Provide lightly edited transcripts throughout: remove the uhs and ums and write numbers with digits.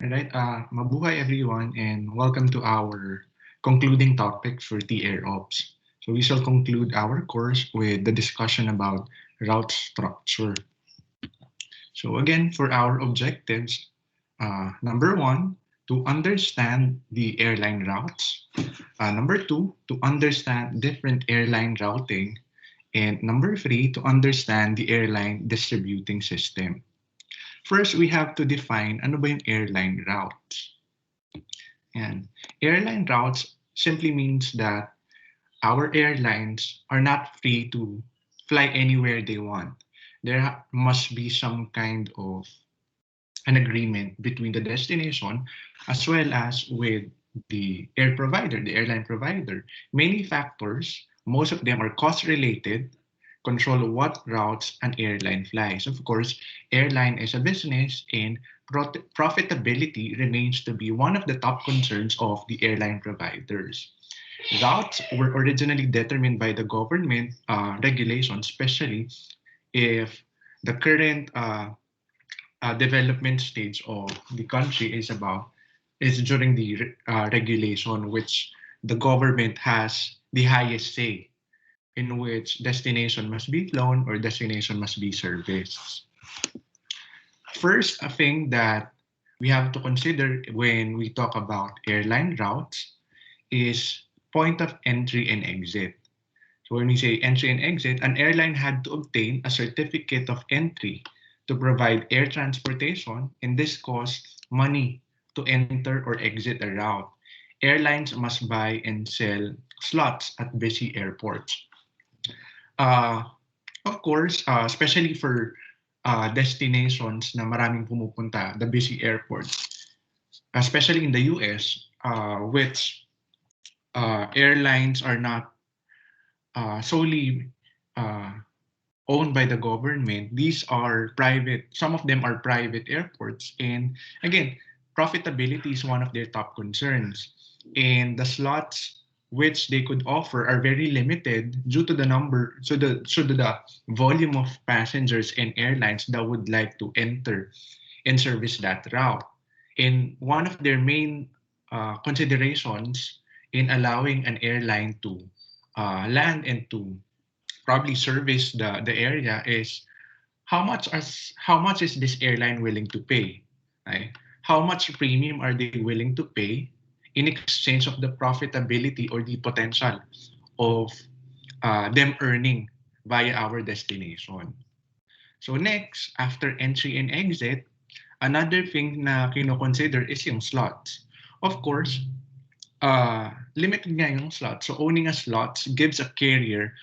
All right, mabuhay everyone and welcome to our concluding topic for TAIROPS. So we shall conclude our course with the discussion about route structure. So again, for our objectives, number one, to understand the airline routes. Number two, to understand different airline routing. And number three, to understand the airline distributing system. First, we have to define ano ba yung airline routes. And airline routes simply means that our airlines are not free to fly anywhere they want. There must be some kind of an agreement between the destination as well as with the airline provider. Many factors, most of them are cost related, control what routes an airline flies. Of course, airline is a business and profitability remains to be one of the top concerns of the airline providers. Routes were originally determined by the government regulations, especially if the current development stage of the country is during the regulation, which the government has the highest say in which destination must be flown or destination must be serviced. First, a thing that we have to consider when we talk about airline routes is point of entry and exit. So when we say entry and exit, an airline had to obtain a certificate of entry to provide air transportation, and this costs money to enter or exit a route. Airlines must buy and sell slots at busy airports. Uh, of course, especially for destinations na maraming pumupunta, the busy airports, especially in the US, which airlines are not solely uh, owned by the government. These are private, some of them are private airports. And again, profitability is one of their top concerns. And the slots which they could offer are very limited due to the number, so the volume of passengers and airlines that would like to enter and service that route. And one of their main considerations in allowing an airline to land and to probably service the area is how much is this airline willing to pay, right? How much premium are they willing to pay in exchange of the profitability or the potential of them earning via our destination. So next, after entry and exit, another thing na kino-consider is yung slots. Of course, limited nga yung slots. So owning a slots gives a carrier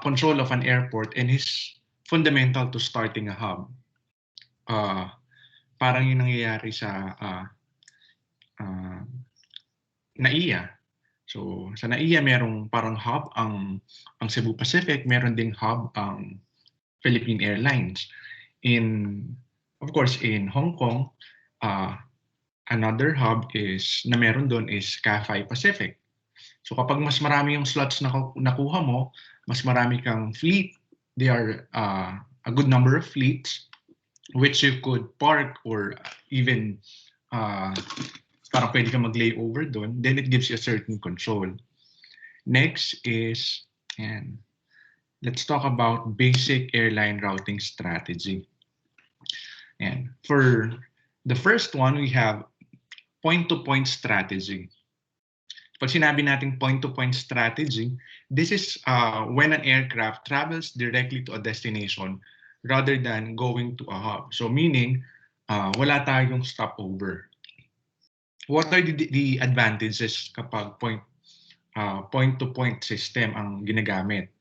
control of an airport and is fundamental to starting a hub. Parang yung nangyayari sa NAIA. So sa NAIA merong parang hub ang Cebu Pacific, meron ding hub ang Philippine Airlines. Of course, in Hong Kong, another hub na meron doon is Cathay Pacific. So kapag mas marami yung slots na nakuha mo, mas marami kang fleet. There are a good number of fleets which you could park or even parang pwede ka mag-layover doon. Then it gives you a certain control. Next is, and let's talk about basic airline routing strategy. And for the first one, we have point-to-point strategy. Pag sinabi natin point-to-point strategy, this is when an aircraft travels directly to a destination rather than going to a hub. So meaning, wala tayong stopover. What are the advantages kapag point-to-point system ang ginagamit?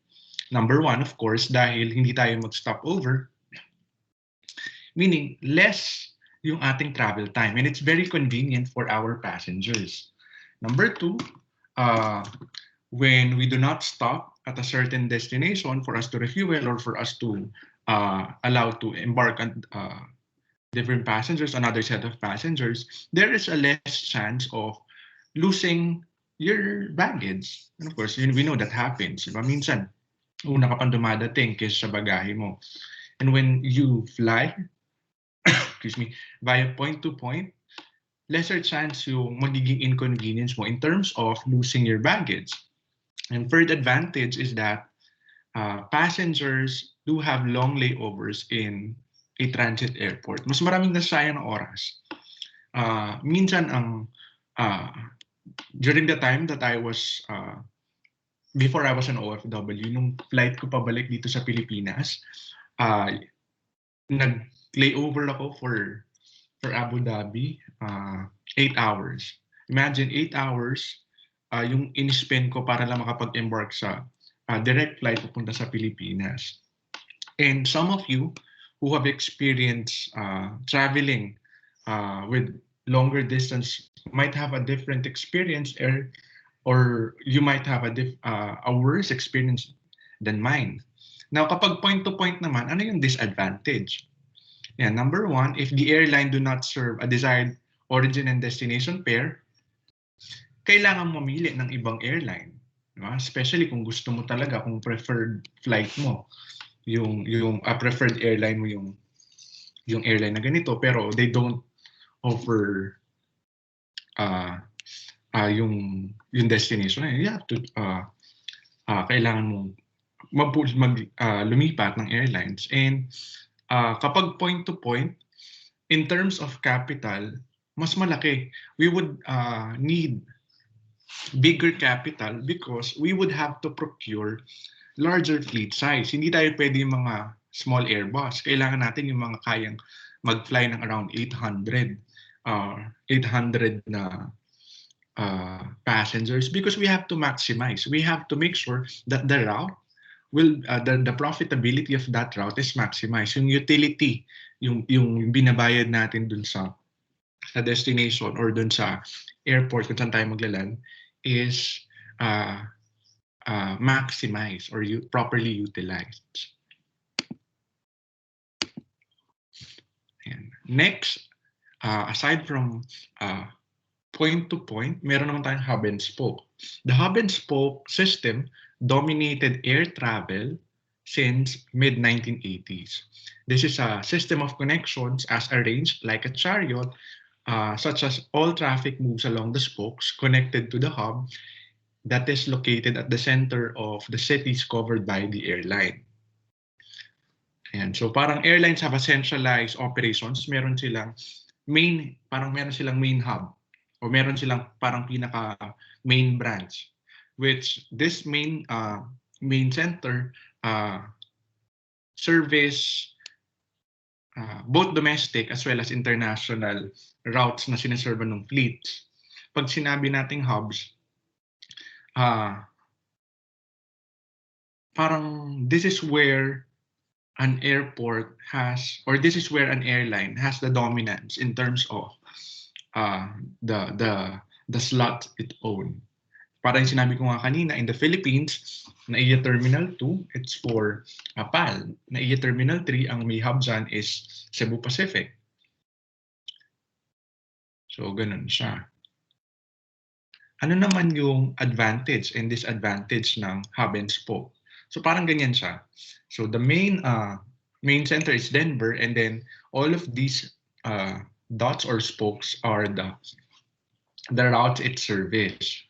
Number one, of course, dahil hindi tayo mag-stopover, meaning less yung ating travel time, and it's very convenient for our passengers. Number two, when we do not stop at a certain destination for us to refuel or for us to allow to embark on different passengers, another set of passengers, there is a less chance of losing your baggage. And of course, we know that happens. Diba? Minsan, una ka pang dumadating kaysa sa bagahe mo. And when you fly, excuse me, via point to point, lesser chance yung magiging inconvenience mo in terms of losing your baggage. And third advantage is that passengers do have long layovers in a transit airport. Mas maraming nasayang na oras. Minsan during the time that I was, before I was an OFW, nung flight ko pabalik dito sa Pilipinas, nag-layover ako for Abu Dhabi, 8 hours. Imagine 8 hours yung in-spend ko para lang makapag-embark sa direct flight pupunta sa Pilipinas. And some of you who have experienced traveling with longer distance might have a different experience, or you might have a worse experience than mine. Now, kapag point-to-point naman, ano yung disadvantage? Yeah, number one, if the airline do not serve a desired origin and destination pair, kailangan mamili ng ibang airline. Diba? Especially kung gusto mo talaga, kung preferred flight mo, yung preferred airline mo yung airline na ganito, pero they don't offer yung destination na yun. You have to, kailangan mong lumipat ng airlines. And kapag point-to-point, in terms of capital, mas malaki. We would need bigger capital because we would have to procure larger fleet size. Hindi tayo pwede yung mga small Airbus. Kailangan natin yung mga kayang mag-fly ng around 800 na passengers, because we have to maximize. We have to make sure that the route the profitability of that route is maximized. Yung utility, yung binabayad natin dun sa destination or dun sa airport kung saan tayo maglaland is maximized or properly utilized. And next, aside from point-to-point, meron naman tayong hub and spoke. The hub and spoke system dominated air travel since mid-1980s. This is a system of connections as arranged like a chariot, such as all traffic moves along the spokes connected to the hub that is located at the center of the cities covered by the airline. And so parang airlines have a centralized operations. Meron silang main hub, o meron silang parang pinaka main branch, which this main center service both domestic as well as international routes na sinaserve ng fleets. Pag sinabi nating hubs, parang this is where an airport has, or this is where an airline has the dominance in terms of the slot it owns. Parang sinabi ko nga kanina, in the Philippines, NAIA Terminal 2, it's for PAL. NAIA Terminal 3, ang may hub dyan is Cebu Pacific. So, ganun siya. Ano naman yung advantage and disadvantage ng hub and spoke? So, parang ganyan siya. So, the main center is Denver, and then all of these dots or spokes are the routes it serves.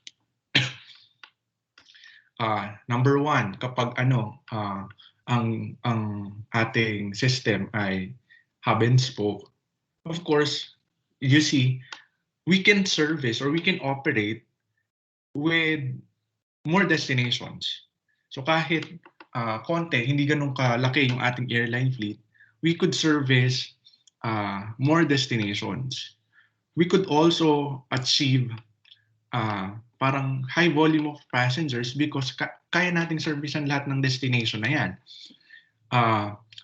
Number one, kapag ang ating system ay hub and spoke, of course, you see, we can service or we can operate with more destinations. So kahit konti, hindi ganun kalaki yung ating airline fleet, we could service more destinations. We could also achieve parang high volume of passengers because kaya nating servicean lahat ng destination na yan.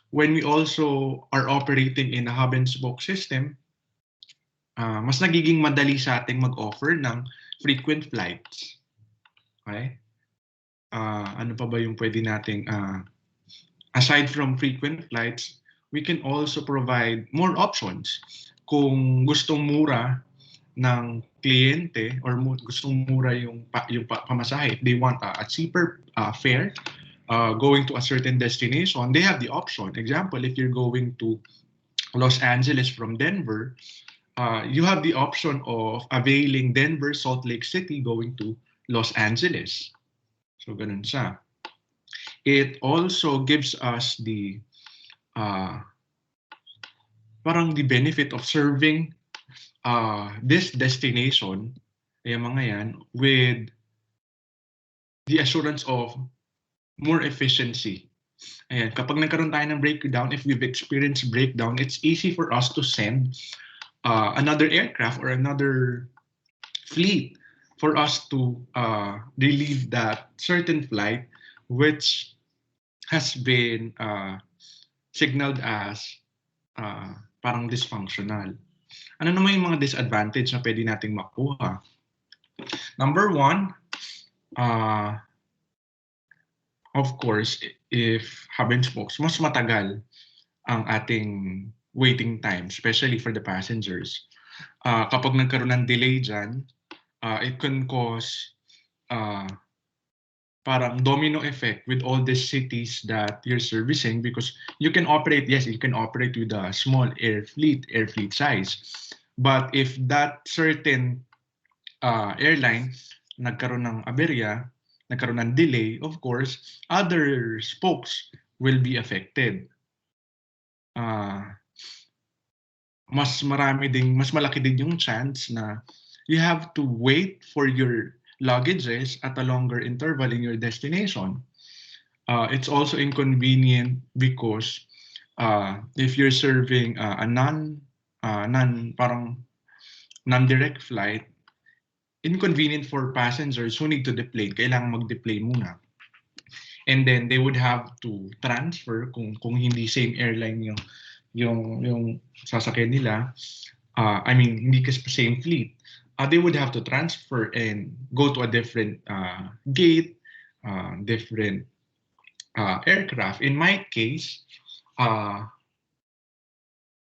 When we also are operating in a hub and spoke system, mas nagiging madali sa ating mag-offer ng frequent flights. Okay? Ano pa ba yung pwede nating, aside from frequent flights, we can also provide more options. Kung gustong mura ng kliyente or gustong mura yung pamasahe, if they want a cheaper fare going to a certain destination, they have the option. Example, if you're going to Los Angeles from Denver, you have the option of availing Denver, Salt Lake City, going to Los Angeles. So ganun siya. It also gives us the parang the benefit of serving this destination, yung mga yan, with the assurance of more efficiency. Ayan, kapag nagkaroon tayo ng breakdown, if we've experienced breakdown, it's easy for us to send another aircraft or another fleet for us to relieve that certain flight which has been signaled as parang dysfunctional. Ano naman yung mga disadvantage na pwede nating makuha? Number one, of course, if hub and spokes, mas matagal ang ating waiting time, especially for the passengers. Kapag nagkaroon ng delay dyan, it can cause parang domino effect with all the cities that you're servicing, because you can operate, yes, you can operate with a small air fleet size. But if that certain airline nagkaroon ng aberya, nagkaroon ng delay, of course, other spokes will be affected. Mas malaki din yung chance na you have to wait for your luggages at a longer interval in your destination. It's also inconvenient because if you're serving a non-direct flight, inconvenient for passengers who need to deplane. Kailangan mag-deplane muna. And then they would have to transfer kung hindi same airline yung sasakyan nila. I mean, hindi kasi same fleet. They would have to transfer and go to a different gate, different aircraft. In my case,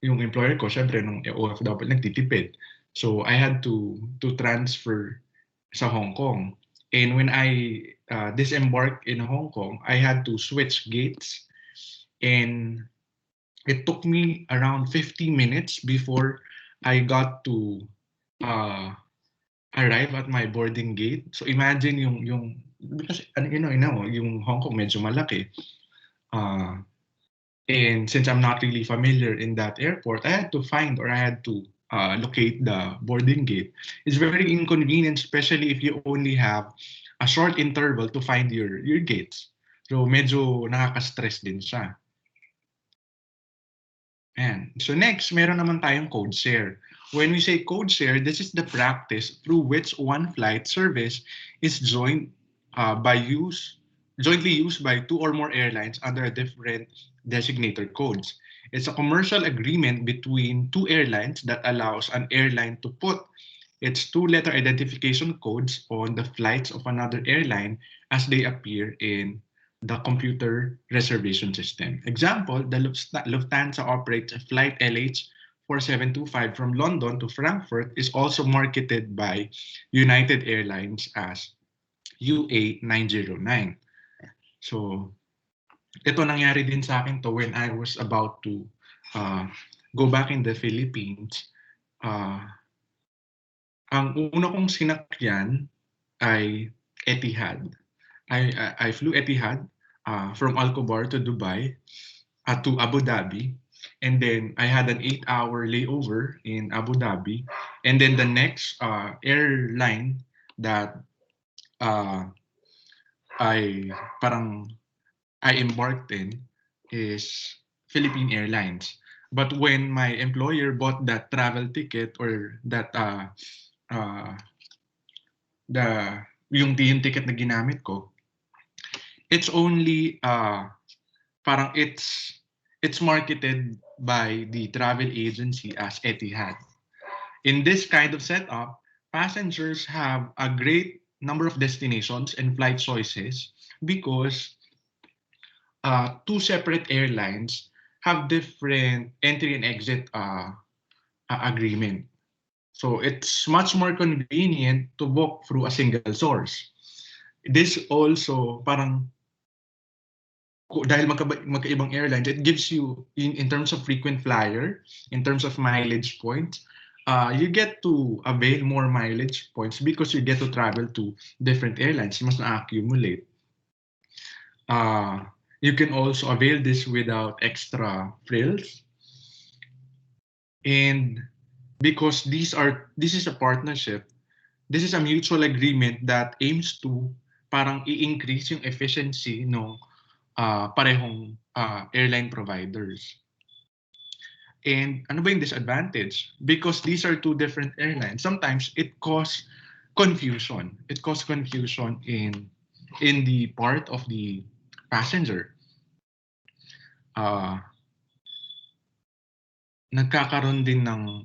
yung employer ko, syempre, nung OFW, nagtitipid. So I had to transfer sa Hong Kong. And when I disembarked in Hong Kong, I had to switch gates. And it took me around 50 minutes before I got to arrive at my boarding gate. So imagine yung because yung Hong Kong medyo malaki. And since I'm not really familiar in that airport, I had to find, or I had to locate the boarding gate. It's very inconvenient, especially if you only have a short interval to find your gates. So medyo nakaka-stress din siya. And so next, meron naman tayong code share. When we say code share, this is the practice through which one flight service is jointly used by two or more airlines under a different designator codes. It's a commercial agreement between two airlines that allows an airline to put its two-letter identification codes on the flights of another airline as they appear in the computer reservation system. Example, the Lufthansa operates a flight LH4725 from London to Frankfurt is also marketed by United Airlines as UA909. So, ito nangyari din sa akin to when I was about to go back in the Philippines. Ang una kong sinakyan ay Etihad. I flew Etihad from Alcobar to Dubai to Abu Dhabi. And then I had an 8-hour layover in Abu Dhabi. And then the next airline that I embarked in is Philippine Airlines. But when my employer bought that travel ticket or that yung ticket na ginamit ko, it's only it's marketed by the travel agency as Etihad. In this kind of setup, passengers have a great number of destinations and flight choices because two separate airlines have different entry and exit agreement. So it's much more convenient to book through a single source. This also parang dahil magkaibang airlines, it gives you in terms of frequent flyer, in terms of mileage points, you get to avail more mileage points because you get to travel to different airlines. Mas na-accumulate. You can also avail this without extra frills. And because this is a partnership, this is a mutual agreement that aims to parang i-increase yung efficiency ng parehong airline providers. And ano ba yung disadvantage? Because these are two different airlines, sometimes it causes confusion. It causes confusion in the part of the passenger. Nagkakaroon din ng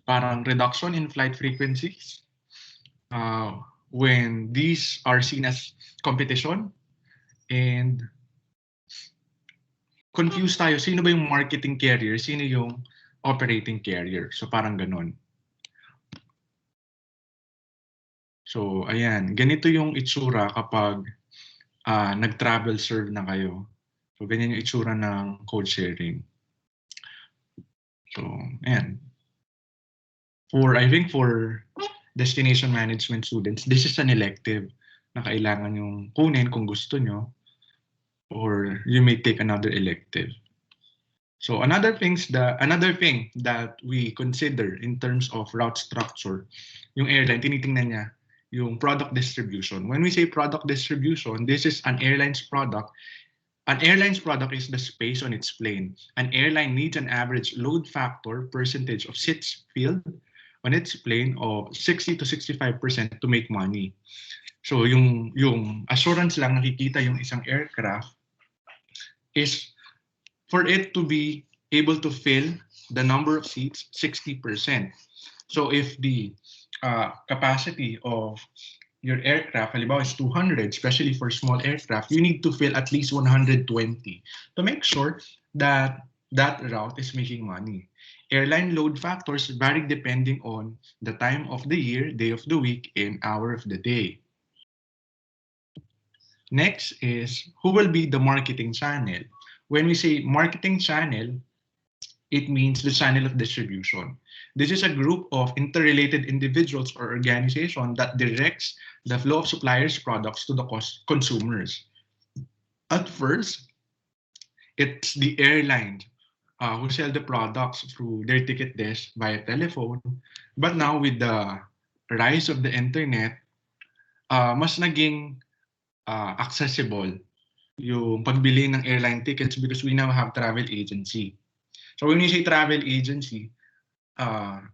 parang reduction in flight frequencies when these are seen as competition, and confused tayo, sino ba yung marketing carrier, sino yung operating carrier. So parang ganon. So ayan, ganito yung itsura kapag nag-travel serve na kayo. So ganyan yung itsura ng code sharing. So ayan. I think for destination management students, this is an elective na kailangan yung kunin kung gusto nyo, or you may take another elective. So another thing that we consider in terms of route structure, yung airline, tinitingnan niya yung product distribution. When we say product distribution, this is an airline's product. An airline's product is the space on its plane. An airline needs an average load factor percentage of seats filled on its plane of 60 to 65% to make money. So yung assurance lang nakikita yung isang aircraft is for it to be able to fill the number of seats 60%. So if the capacity of your aircraft, halimbawa, is 200, especially for small aircraft, you need to fill at least 120 to make sure that that route is making money. Airline load factors vary depending on the time of the year, day of the week, and hour of the day. Next is, who will be the marketing channel? When we say marketing channel, it means the channel of distribution. This is a group of interrelated individuals or organization that directs the flow of suppliers' products to the consumers. At first, it's the airline who sell the products through their ticket desk via telephone. But now with the rise of the internet, mas naging accessible yung pagbili ng airline tickets because we now have travel agency. So when we say travel agency,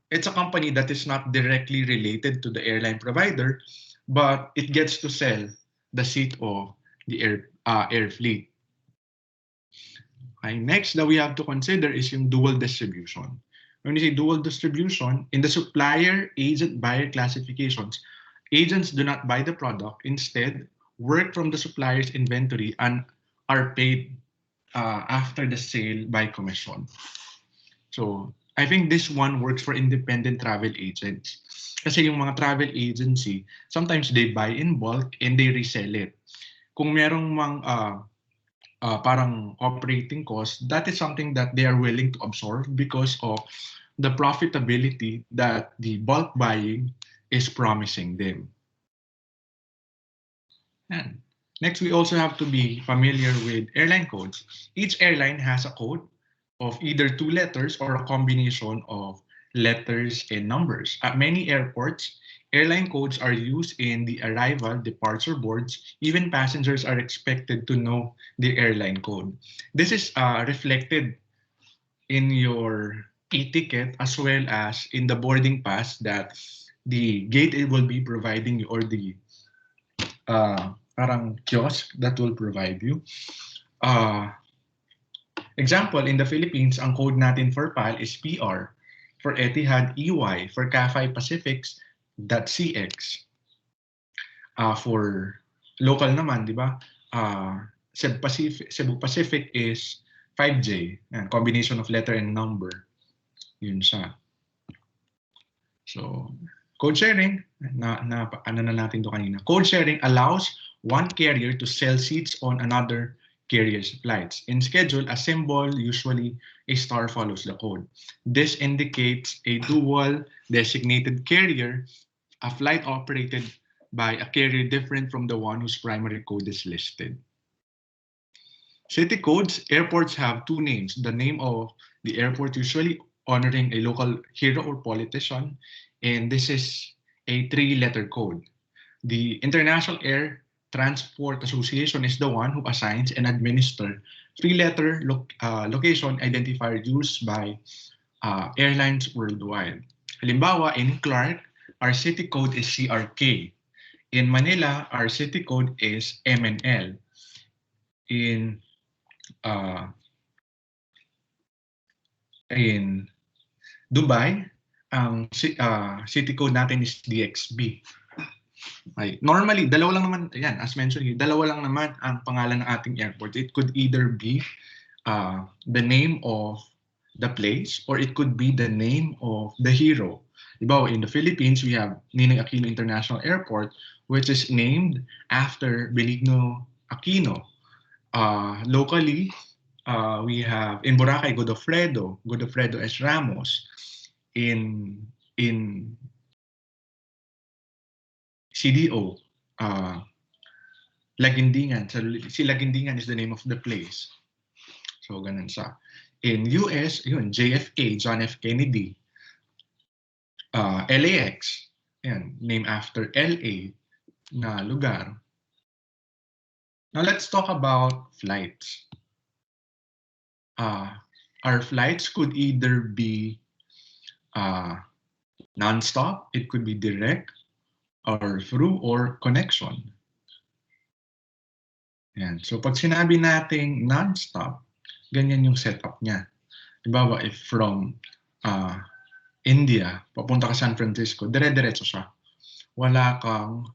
it's a company that is not directly related to the airline provider, but it gets to sell the seat of the air fleet. Okay, next that we have to consider is yung dual distribution. When we say dual distribution, in the supplier agent buyer classifications, agents do not buy the product, instead work from the supplier's inventory and are paid after the sale by commission. So I think this one works for independent travel agents. Kasi yung mga travel agency, sometimes they buy in bulk and they resell it. Kung merong parang operating cost, that is something that they are willing to absorb because of the profitability that the bulk buying is promising them. And next, we also have to be familiar with airline codes. Each airline has a code of either 2 letters or a combination of letters and numbers. At many airports, airline codes are used in the arrival, departure boards. Even passengers are expected to know the airline code. This is reflected in your e-ticket as well as in the boarding pass that the gate will be providing you, or the parang kiosk that will provide you. Example, in the Philippines, ang code natin for PAL is PR. For Etihad, EY. For Cathay Pacifics, .CX. For local naman, di ba? Cebu Pacific is 5J. Combination of letter and number. Yun siya. So, code sharing, ano na natin to kanina. Code sharing allows one carrier to sell seats on another carrier's flights. In schedule, a symbol, usually a star, follows the code. This indicates a dual designated carrier, a flight operated by a carrier different from the one whose primary code is listed. City codes, airports have two names. The name of the airport, usually honoring a local hero or politician, and this is a three-letter code. The International Air Transport Association is the one who assigns and administers three-letter location identifier used by airlines worldwide. Halimbawa, in Clark, our city code is CRK. In Manila, our city code is MNL. In uh, in Dubai, ang city code natin is DXB. Okay. Normally, dalawa lang naman, yan, as mentioned, dalawa lang naman ang pangalan ng ating airport. It could either be the name of the place or it could be the name of the hero. Diba, in the Philippines, we have Ninoy Aquino International Airport, which is named after Benigno Aquino. Locally, we have in Boracay, Godofredo S. Ramos. In CDO, Lagindingan. So, si Lagindingan is the name of the place. So, ganun siya. In US, yun, JFK, John F. Kennedy. LAX, yan, named after LA na lugar. Now, let's talk about flights. Our flights could either be non-stop, it could be direct, or through, or connection. Yan. So, pag sinabi nating non-stop, ganyan yung setup niya. Diba, if from India, papunta ka San Francisco, dire-diretso siya. Wala kang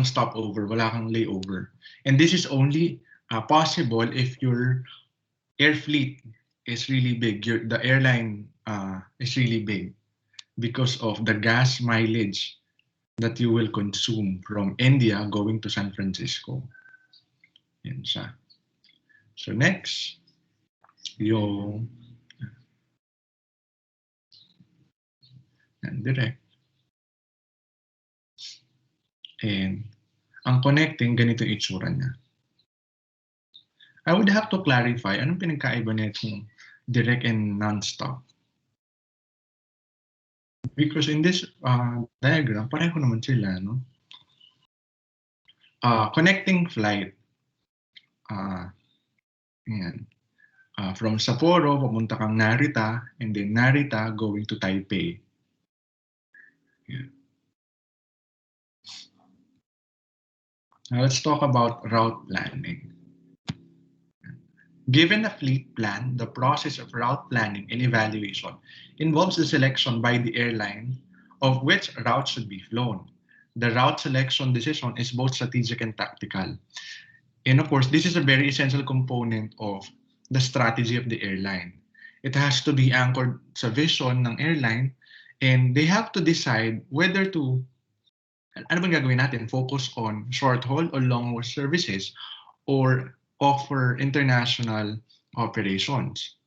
stopover, wala kang layover. And this is only possible if your air fleet is really big. The airline is really big because of the gas mileage that you will consume from India going to San Francisco. Yan siya. So next, yung direct. And ang connecting, ganito yung itsura niya. I would have to clarify, anong pinagkaiba nitong direct and non-stop? Because in this diagram, pareho naman sila, no? Connecting flight. Yan. From Sapporo, papunta kang Narita, and then Narita going to Taipei. Yeah. Now let's talk about route planning. Given a fleet plan, the process of route planning and evaluation involves the selection by the airline of which route should be flown. The route selection decision is both strategic and tactical. And of course, this is a very essential component of the strategy of the airline. It has to be anchored sa vision ng airline, and they have to decide whether to, ano bang gagawin natin? Focus on short haul or long haul services or offer international operations.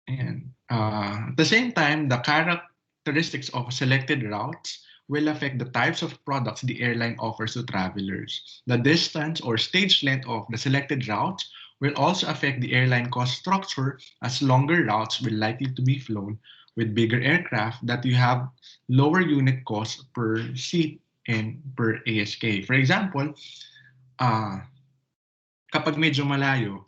And at the same time, the characteristics of selected routes will affect the types of products the airline offers to travelers. The distance or stage length of the selected routes will also affect the airline cost structure, as longer routes will likely to be flown with bigger aircraft that you have lower unit costs per seat and per ASK. For example, kapag medyo malayo,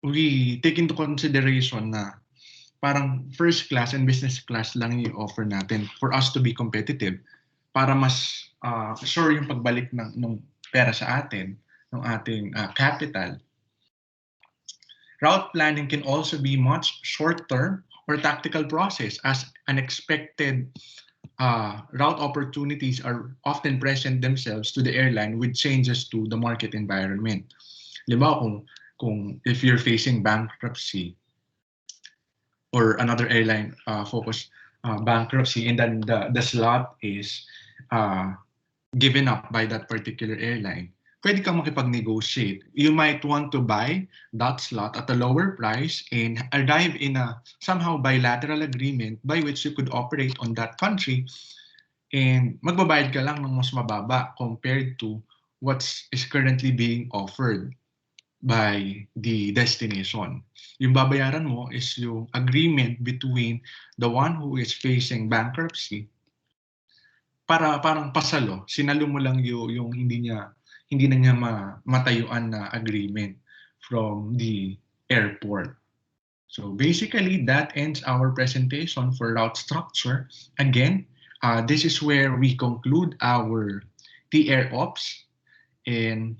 we take into consideration na parang first class and business class lang yung offer natin for us to be competitive, para mas sure yung pagbalik ng pera sa atin, ng ating capital. Route planning can also be much short-term or tactical process, as unexpected route opportunities are often present themselves to the airline with changes to the market environment. Halimbawa, kung if you're facing bankruptcy or another airline focus bankruptcy, and then the slot is given up by that particular airline, pwede kang makipag-negotiate. You might want to buy that slot at a lower price and arrive in a somehow bilateral agreement by which you could operate on that country, and magbabayad ka lang ng mas mababa compared to what is currently being offered by the destination. Yung babayaran mo is yung agreement between the one who is facing bankruptcy, para parang pasalo, sinalo mo lang yung hindi na niya matayuan na agreement from the airport. So basically, that ends our presentation for route structure. Again, this is where we conclude our TAIROPS, and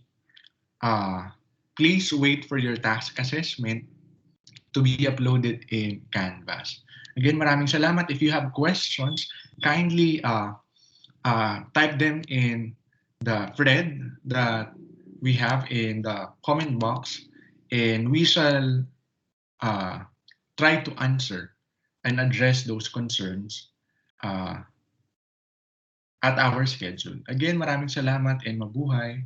please wait for your task assessment to be uploaded in Canvas. Again, maraming salamat. If you have questions, kindly type them in the thread that we have in the comment box, and we shall try to answer and address those concerns at our schedule. Again, maraming salamat and mabuhay.